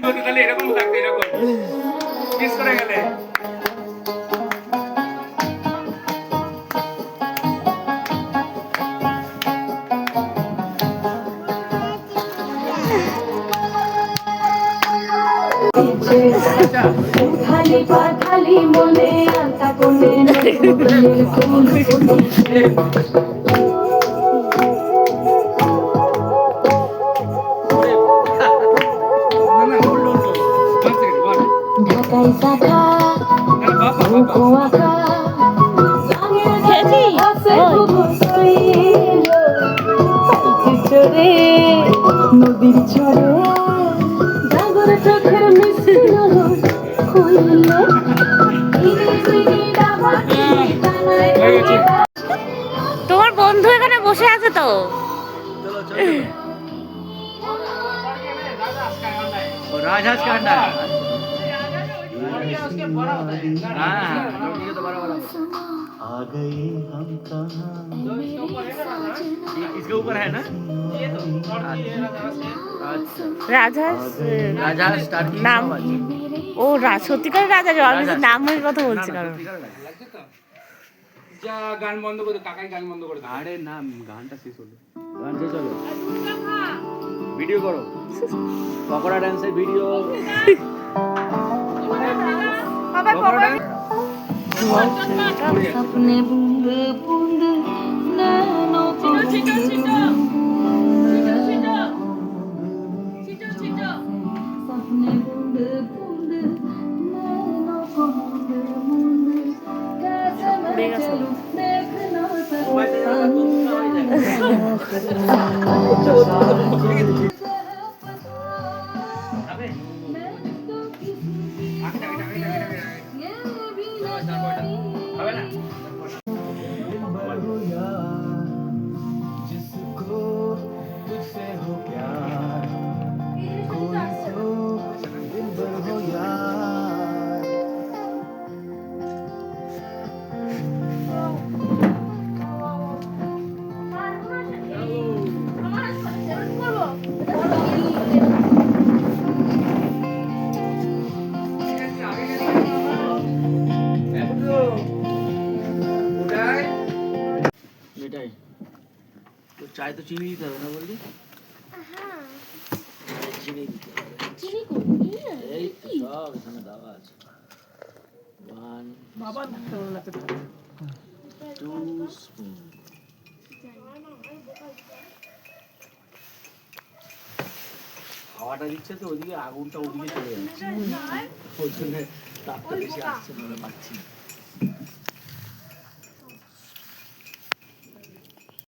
তাহলে এরকম লাগবে, এরকম কিস করে গেলে। খালি পাখালি মনে আলতা কোণে ফুল ফুটেছে ঢাকাই সাদা আঁকা চড়ে নদীর চড়ে জাগর চোখের মিষ্টি তোমার বন্ধু এখানে বসে আছে তো। राजहंस का अंडा है। आ गए हम कहाँ इसके ऊपर है ना ये तो রাজহাঁস নাম ও সত্যিকার রাজা নামের কথা বলছি কারণ যা গান বন্ধ করে কাকাই গান বন্ধ করে আরে না গানটা শেষ হলো গান শেষ হলো ভিডিও করো পকোড়া ডান্সের ভিডিও अपने बूंद बूंद नैनों को अपने बूंद बूंद नैनों को बूंद कैसे मैं चलूं देख ना जिसको तुझसे हो प्यार कोई तो दिलबर हो यार এটাই তো চাই তো চিনি দিতে হবে না বললি চিনি দিতে হবে এই তো সব এখানে দেওয়া আছে 1 2 স্পুন হাওয়াটা দিচ্ছে তো ওদিকে আগুনটা ওদিকে চলে যাচ্ছে ওই জন্য তাপটা বেশি আসছে না পাচ্ছি